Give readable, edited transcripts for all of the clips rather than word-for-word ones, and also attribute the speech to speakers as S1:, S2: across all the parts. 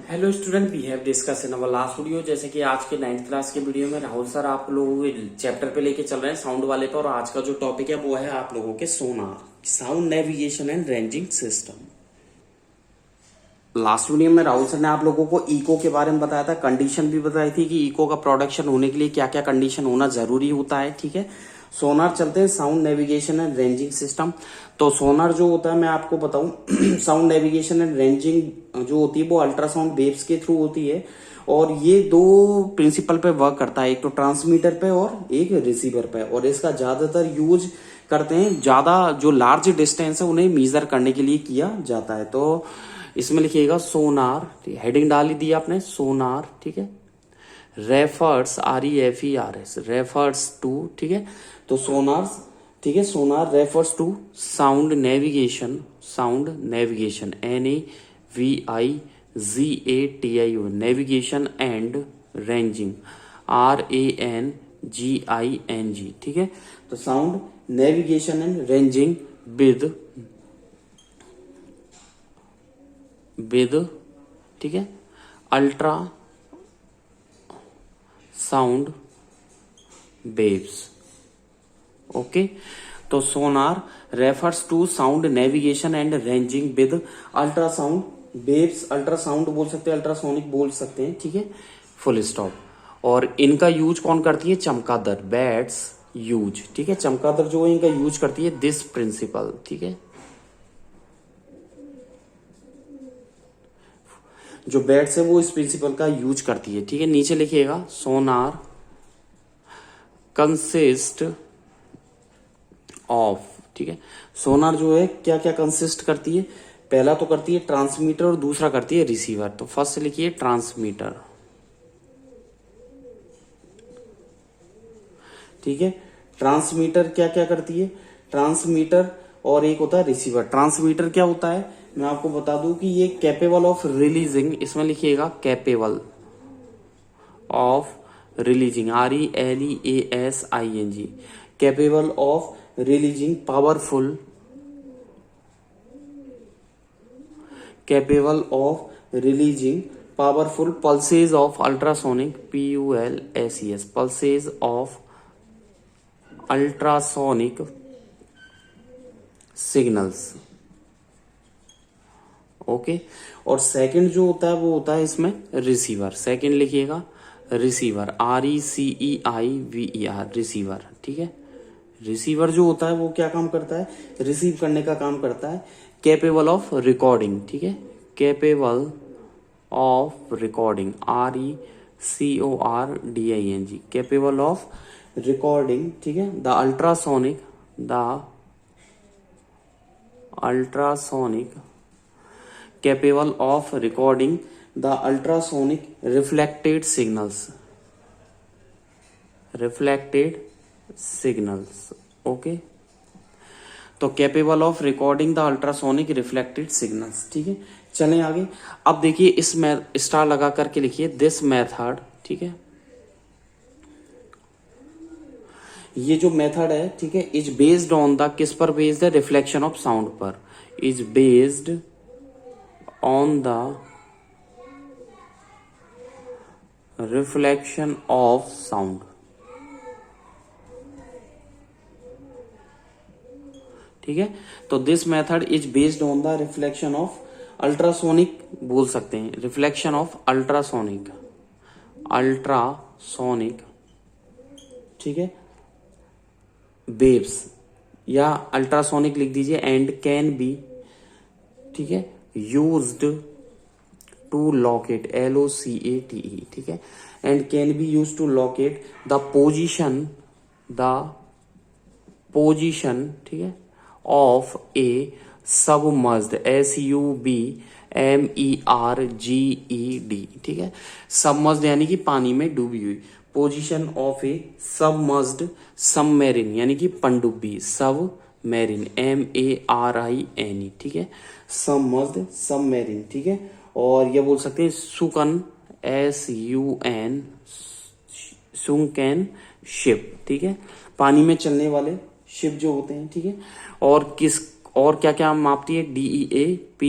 S1: Hello student, we have discuss in our last video. जैसे कि आज के 9th क्लास के वीडियो में राहुल सर आप लोगों के चैप्टर पे लेके चल रहे हैं साउंड वाले पे, और आज का जो टॉपिक है वो है आप लोगों के sonar, sound navigation and ranging system. Last video में राहुल सर ने आप लोगों को इको के बारे में बताया था, कंडीशन भी बताई थी कि इको का प्रोडक्शन होने के लिए क्या क्या कंडीशन होना जरूरी होता है। ठीक है, सोनार चलते हैं sound navigation and ranging system. तो सोनार जो होता है मैं आपको बताऊं साउंड नेविगेशन एंड रेंजिंग जो होती है वो अल्ट्रासाउंड वेव्स के थ्रू होती है, और ये दो प्रिंसिपल पे वर्क करता है, एक तो ट्रांसमीटर पे और एक रिसीवर पे। और इसका ज्यादातर यूज करते हैं, ज्यादा जो लार्ज डिस्टेंस है उन्हें मेजर करने के लिए किया जाता है। तो इसमें लिखिएगा सोनार, हेडिंग डाल ही दिया आपने सोनार। ठीक है, रेफर्स REFERS रेफर्स टू, ठीक है, तो सोनार, ठीक है, sonar refers to sound navigation NAVIGATIO navigation and ranging RANGING। ठीक है, तो sound navigation and ranging with ठीक है अल्ट्रा साउंड वेव्स। ओके, तो sonar refers to sound navigation and ranging with ultrasound waves. Ultrasound बोल सकते हैं, अल्ट्रासोनिक बोल सकते हैं। ठीक है, फुल स्टॉप। और इनका यूज कौन करती है? चमगादड़, बैट्स यूज। ठीक है, चमगादड़ जो है इनका यूज करती है दिस प्रिंसिपल। ठीक है, जो बैट्स है वो इस प्रिंसिपल का यूज करती है। ठीक है, नीचे लिखिएगा सोनार कंसिस्ट ऑफ। ठीक है, सोनार जो है क्या क्या कंसिस्ट करती है? पहला तो करती है ट्रांसमीटर और दूसरा करती है रिसीवर। तो फर्स्ट लिखिए ट्रांसमीटर। ठीक है, ट्रांसमीटर क्या क्या करती है? ट्रांसमीटर और एक होता है रिसीवर। ट्रांसमीटर क्या होता है मैं आपको बता दूं कि ये कैपेबल ऑफ रिलीजिंग, इसमें लिखिएगा capable of releasing RELEASING, capable of releasing powerful, capable of releasing powerful pulses of ultrasonic PULSES, pulses of ultrasonic signals. Okay, और सेकंड जो होता है वो होता है इसमें रिसीवर। सेकंड लिखिएगा रिसीवर RECEIVER, रिसीवर। ठीक है, रिसीवर जो होता है वो क्या काम करता है? रिसीव करने का काम करता है। कैपेबल ऑफ रिकॉर्डिंग, ठीक है, capable of recording RECORDING, capable of recording. ठीक है, the ultrasonic capable of recording the ultrasonic reflected signals। Okay, तो capable of recording the ultrasonic reflected signals. ठीक है, चलें आगे। अब देखिए इस में स्टार लगा करके लिखिए दिस मेथड। ठीक है, ये जो मेथड है, ठीक है, इज बेस्ड ऑन द, किस पर बेस्ड है? रिफ्लेक्शन ऑफ साउंड पर। Is based on the reflection of sound। ठीक है, तो this method is based on the reflection of ultrasonic, बोल सकते हैं रिफ्लेक्शन ऑफ अल्ट्रासोनिक, ठीक है, वेव्स, या अल्ट्रासोनिक लिख दीजिए, एंड कैन बी, ठीक है, used to locate LOCATE। ठीक है, and can be used to locate the position, ठीक है, of a submerged SUBMERGED। ठीक है, सबमर्ज्ड यानी कि पानी में डूबी हुई। Position of A submerged submarine यानी कि पनडुब्बी, सबमेरिन MARINE। ठीक है, सबमर्ज्ड सबमेरिन। ठीक है, और ये बोल सकते हैं सुकन सुंकन शिप। ठीक है, पानी में चलने वाले शिप जो होते हैं। ठीक है, और क्या क्या मापती है? DEAP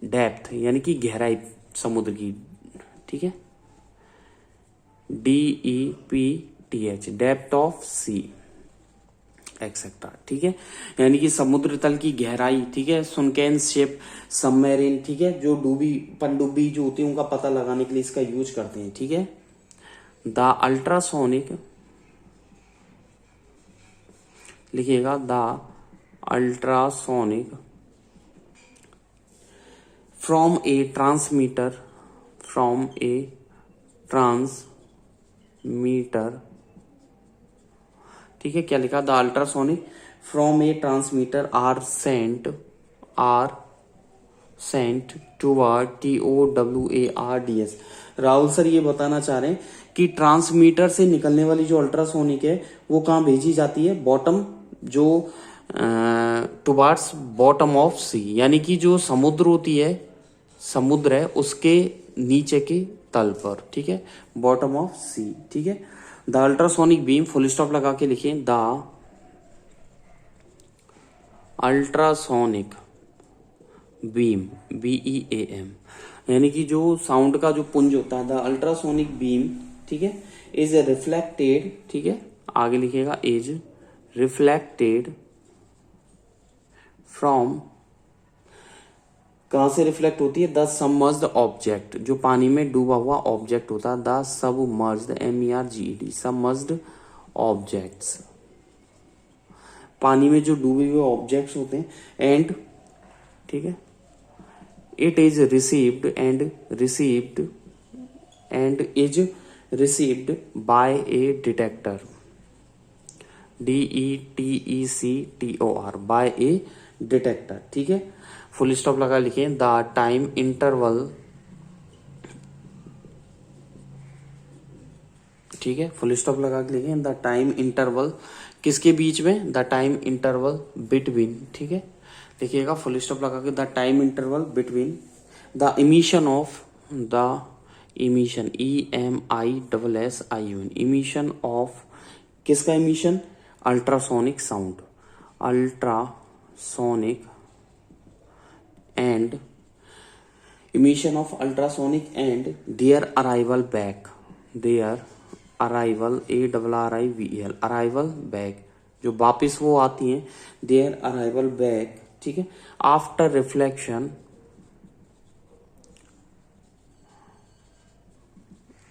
S1: डेप्थ यानी कि गहराई समुद्र की, ठीक है, DEPTH, depth of sea etcetera, ठीक है, यानी कि समुद्र तल की गहराई, ठीक है, सुनकेन शेप सबमरीन, ठीक है, जो डूबी पनडुब्बी जो होती है उनका पता लगाने के लिए इसका यूज करते हैं, ठीक है। द अल्ट्रासोनिक, लिखिएगा the ultrasonic from a transmitter, from a transmitter, ठीक है, क्या लिखा, the ultrasonic from a transmitter are sent toward TOWARDS। Rahul sir ये बताना चाह रहे हैं कि ट्रांसमीटर से निकलने वाली जो अल्ट्रासोनिक है वो कहाँ भेजी जाती है, बॉटम, जो टुवार्ड्स बॉटम ऑफ सी, यानी कि जो समुद्र होती है, समुद्र है उसके नीचे के तल पर, ठीक है, बॉटम ऑफ सी, ठीक है। The ultrasonic beam, full stop लगा के लिखें, द अल्ट्रासोनिक बीम, BEAM, यानी कि जो साउंड का जो पुंज होता है, द अल्ट्रासोनिक बीम, ठीक है, इज रिफ्लेक्टेड, ठीक है, आगे लिखेगा इज रिफ्लेक्टेड फ्रॉम, कहां से रिफ्लेक्ट होती है, द सबमर्ज्ड ऑब्जेक्ट, जो पानी में डूबा हुआ ऑब्जेक्ट होता है, the submerged, MERGED, submerged objects, पानी में जो डूबे हुए ऑब्जेक्ट्स होते हैं, एंड, ठीक है, it is received and is received by a detector, DETECTOR, by a detector, ठीक है, फुल स्टॉप लगा लिखिए, द टाइम इंटरवल, ठीक है, फुल स्टॉप लगा के लिखिए, द टाइम इंटरवल, किसके बीच में, द टाइम इंटरवल बिटवीन, ठीक है, लिखिएगा फुल स्टॉप लगा के, the time interval between the emission of, the emission, EMISSION, emission of, किसका emission, ultrasonic sound, ultrasonic and emission of ultrasonic and their arrival back, their arrival, ARRIVAL, arrival back, जो वापिस वो आती हैं, there arrival back, ठीक है, after reflection,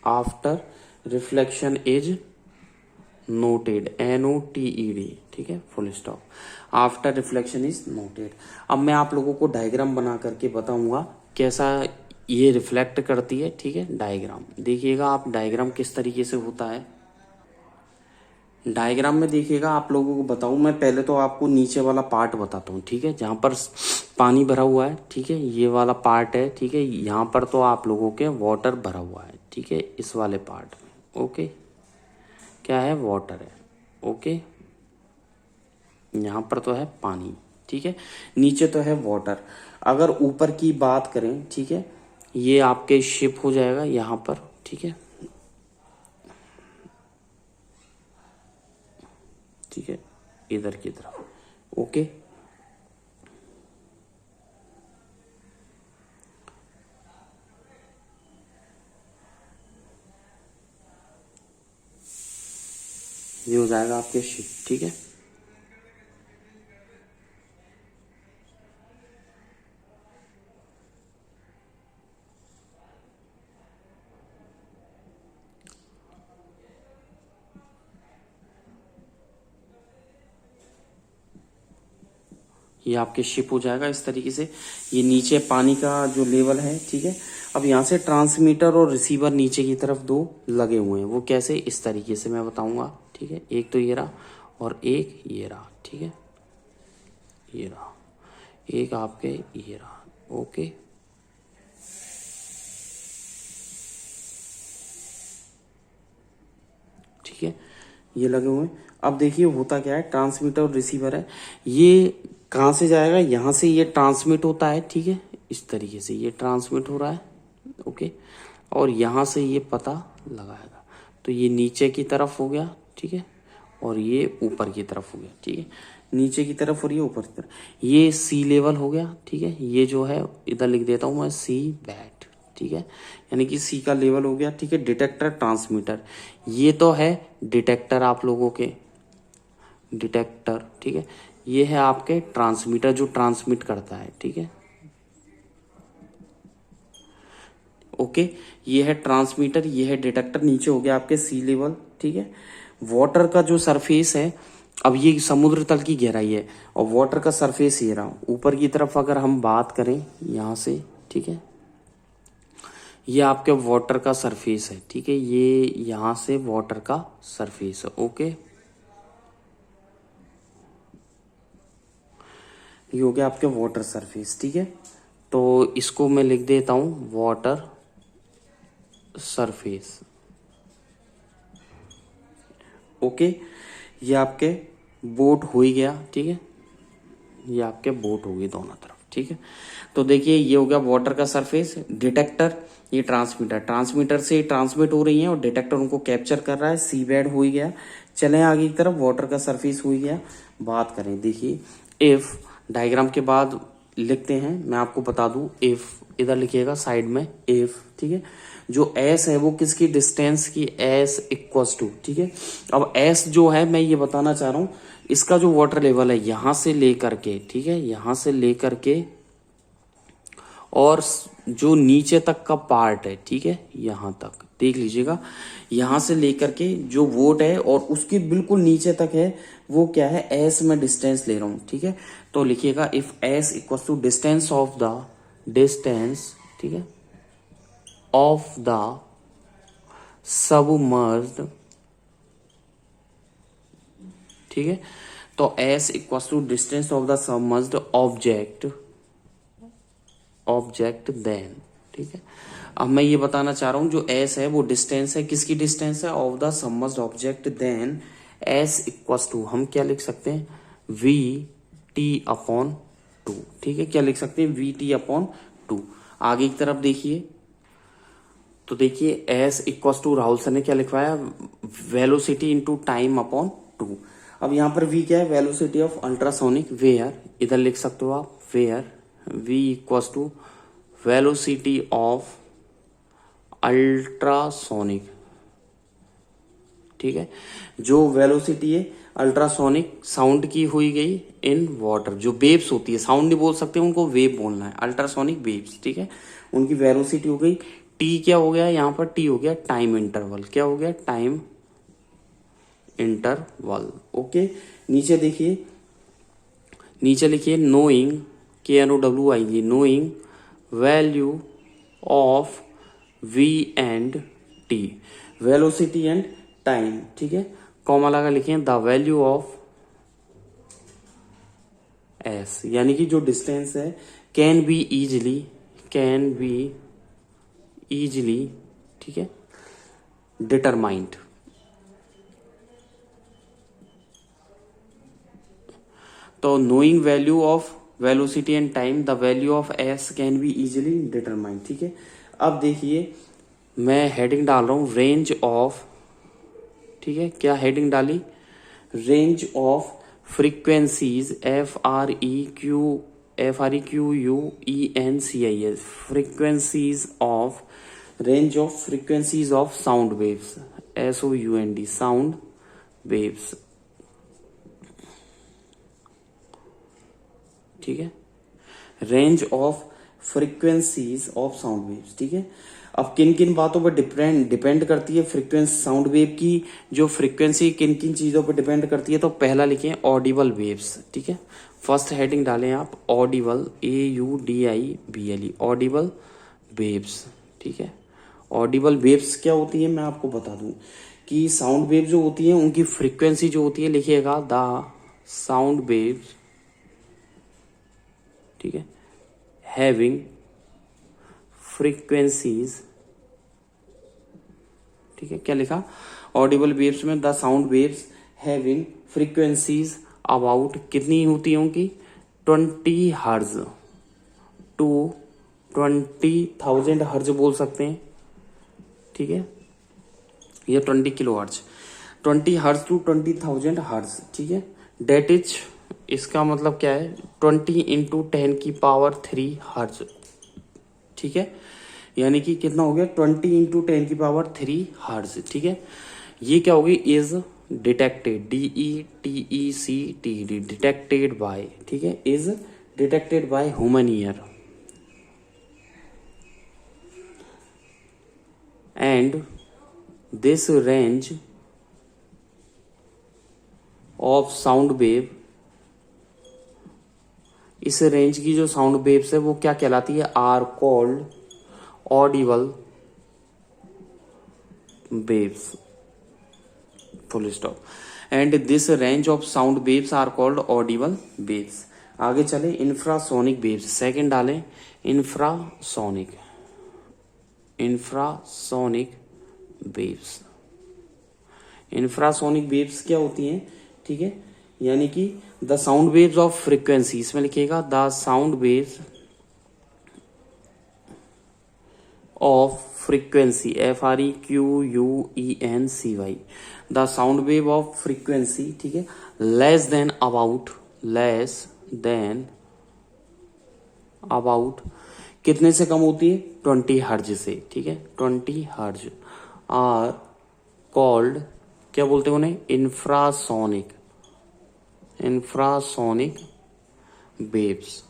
S1: after reflection is noted, NOTED, ठीक है, full stop, after reflection is noted. अब मैं आप लोगों को डायग्राम बना करके बताऊंगा कैसा ये रिफ्लेक्ट करती है, ठीक है, डायग्राम देखिएगा आप, डायग्राम किस तरीके से होता है, डायग्राम में देखिएगा आप लोगों को बताऊं, मैं पहले तो आपको नीचे वाला पार्ट बताता हूँ, ठीक है, जहां पर पानी भरा हुआ है, ठीक है, ये वाला पार्ट है, ठीक है, यहाँ पर तो आप लोगों के वाटर भरा हुआ है, ठीक है, इस वाले पार्ट में, ओके, क्या है, वाटर है, ओके, यहाँ पर तो है पानी, ठीक है, नीचे तो है वाटर। अगर ऊपर की बात करें, ठीक है, ये आपके शिप हो जाएगा यहाँ पर, ठीक है, ठीक है, इधर की तरफ, ओके, ये हो जाएगा आपके शिप, ठीक है, ये आपके शिप हो जाएगा इस तरीके से, ये नीचे पानी का जो लेवल है, ठीक है। अब यहाँ से ट्रांसमीटर और रिसीवर नीचे की तरफ दो लगे हुए हैं, वो कैसे, इस तरीके से मैं बताऊंगा, ठीक है, एक तो ये रहा और एक ये रहा, ठीक है, ये रहा, एक आपके ये रहा, ओके, ठीक है, ये लगे हुए हैं। अब देखिए होता क्या है, ट्रांसमीटर और रिसीवर है, ये कहाँ से जाएगा, यहाँ से ये ट्रांसमिट होता है, ठीक है, इस तरीके से ये ट्रांसमिट हो रहा है, ओके, और यहाँ से ये पता लगाएगा, तो ये नीचे की तरफ हो गया, ठीक है, और ये ऊपर की तरफ हो गया, ठीक है, नीचे की तरफ और ये ऊपर की तरफ, ये सी लेवल हो गया, ठीक है, ये जो है इधर लिख देता हूँ मैं, सी बैट, ठीक है, यानी कि सी का लेवल हो गया। ठीक है, डिटेक्टर ट्रांसमीटर, ये तो है डिटेक्टर आप लोगों के, डिटेक्टर। ठीक है, ये है आपके ट्रांसमीटर जो ट्रांसमिट करता है। ठीक है, ओके, ये है ट्रांसमीटर, ये है डिटेक्टर, नीचे हो गया आपके सी लेवल। ठीक है, वाटर का जो सरफेस है, अब ये समुद्र तल की गहराई है और वाटर का सरफेस ये रहा ऊपर की तरफ। अगर हम बात करें यहां से, ठीक है, ये आपके वाटर का सरफेस है। ठीक है, ये यहां से वाटर का सरफेस है। ओके, ये हो गया आपके वाटर सरफेस। ठीक है, तो इसको मैं लिख देता हूं वाटर सरफेस। ओके, ये आपके बोट हो ही गया। ठीक है, ये आपके बोट हो गई दोनों तरफ। ठीक है, तो देखिए ये हो गया वाटर का सरफेस। डिटेक्टर, ये ट्रांसमीटर, ट्रांसमीटर से ट्रांसमिट हो रही है और डिटेक्टर उनको कैप्चर कर रहा है। सी बेड हो ही गया। चलें आगे की तरफ, वाटर का सरफेस हो ही गया। बात करें, देखिए इफ डायग्राम के बाद लिखते हैं, मैं आपको बता दूं, इफ इधर लिखिएगा साइड में इफ। ठीक है, जो एस है वो किसकी डिस्टेंस की, एस इक्वल्स टू। ठीक है, अब एस जो है मैं ये बताना चाह रहा हूं, इसका जो वाटर लेवल है यहां से लेकर के, ठीक है, यहां से लेकर के और जो नीचे तक का पार्ट है, ठीक है, यहां तक देख लीजिएगा, यहां से लेकर के जो वोट है और उसके बिल्कुल नीचे तक है, वो क्या है, एस में डिस्टेंस ले रहा हूं। ठीक है, तो लिखिएगा if s equal to distance of the distance, ठीक है, ऑफ द सबमर्ज्ड। ठीक है, तो s equal to distance of the submerged object then. ठीक है, अब मैं ये बताना चाह रहा हूं, जो एस है वो डिस्टेंस है, किसकी डिस्टेंस है, of the submerged object. Then s equal to हम क्या लिख सकते हैं, वी टी अपॉन टू। ठीक है, क्या लिख सकते हैं, वी टी अपॉन टू। आगे की तरफ देखिए, तो देखिए s equal to, Rahul sir ने क्या लिखवाया, velocity into time upon two. अब यहां पर वी क्या है, वेलोसिटी ऑफ अल्ट्रासोनिक वेयर, इधर लिख सकते हो आप where, v equals to velocity of ultrasonic. ठीक है, जो वेलोसिटी है अल्ट्रासोनिक साउंड की हुई गई इन वाटर, जो वेव्स होती है, साउंड नहीं बोल सकते उनको, वेव बोलना है, अल्ट्रासोनिक वेव्स। ठीक है, उनकी वेलोसिटी हो गई। टी क्या हो गया यहाँ पर, टी हो गया टाइम इंटरवल, क्या हो गया, टाइम इंटरवल। ओके, नीचे देखिए, नीचे लिखिए knowing, KNOWING, knowing value of V and T, velocity and time. ठीक है, कॉमा लगा लिखिए द वैल्यू ऑफ S, यानी कि जो डिस्टेंस है, कैन बी इजिली, ठीक है, डिटरमाइंड। तो knowing value of velocity and time, the value of S can be easily determined. ठीक है, अब देखिए मैं हेडिंग डाल रहा हूं रेंज ऑफ। ठीक है, क्या हेडिंग डाली, range of frequencies, FREQUENCIS, frequencies of, range of frequencies of sound waves, SOUND, sound waves. ठीक है, range of frequencies of sound waves. ठीक है, अब किन किन बातों पर डिपेंड करती है फ्रीक्वेंसी, साउंड वेव की जो फ्रीक्वेंसी किन किन चीजों पर डिपेंड करती है, तो पहला लिखें ऑडिबल वेव्स। ठीक है, फर्स्ट हेडिंग डालें आप ऑडिबल, AUDIBLE, ऑडिबल वेव्स। ठीक है, ऑडिबल वेव्स क्या होती है मैं आपको बता दूं कि साउंड वेव जो होती है उनकी फ्रीक्वेंसी जो होती है, लिखिएगा द साउंड वेव्स, ठीक है, हैविंग फ्रीक्वेंसीज। ठीक है, क्या लिखा, ऑडिबल वेव्स में the sound waves having frequencies about, कितनी होती है उनकी, 20 हर्ज टू 20,000 हर्ज बोल सकते हैं। ठीक है, ये 20 किलो हर्ज, 20 हर्ज टू 20,000 हर्ज। ठीक है, डेट इज, इसका मतलब क्या है, 20 × 10⁻³ हर्ज। ठीक है, यानी कि कितना हो गया 20 × 10⁻³ हर्ट्ज, ठीक है। ये क्या होगी, is detected, DETECTED, detected by, ठीक है, is detected by human ear and this range of sound wave, इस रेंज की जो साउंड वेव्स है वो क्या कहलाती है, are called audible waves, full stop. And this range of sound waves are called audible waves. आगे चले, इंफ्रासोनिक वेव्स, सेकंड डालें, इंफ्रासोनिक वेव्स। इंफ्रासोनिक वेव्स क्या होती हैं, ठीक है, यानी कि the sound waves of frequency, इसमें लिखिएगा the sound waves of frequency, FREQUENCY, the sound wave of frequency, ठीक है, लेस देन अबाउट कितने से कम होती है, 20 हर्ज से, ठीक है, 20 हर्ज, आर कॉल्ड, क्या बोलते हैं उन्हें, इंफ्रासोनिक वेव्स,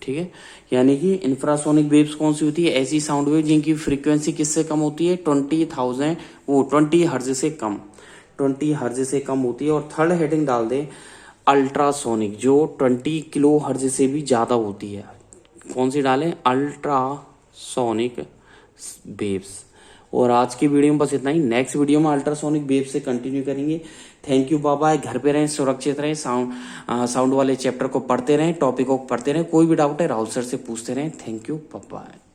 S1: ठीक है। यानी कि इंफ्रासोनिक वेव्स कौन सी होती है, ऐसी साउंड वेव जिनकी फ्रीक्वेंसी किससे कम होती है, 20 हर्ज से कम, 20 हर्ज से कम होती है। और थर्ड हेडिंग डाल दे अल्ट्रासोनिक, जो 20 किलो हर्ज से भी ज्यादा होती है, कौन सी डालें, अल्ट्रासोनिक वेव्स। और आज की वीडियो में बस इतना ही, नेक्स्ट वीडियो में अल्ट्रासोनिक वेव से कंटिन्यू करेंगे। Thank you, bye bye. घर पे रहें, सुरक्षित रहें, साउंड वाले चैप्टर को पढ़ते रहें, टॉपिक को पढ़ते रहें, कोई भी डाउट है राहुल सर से पूछते रहें। Thank you, bye bye.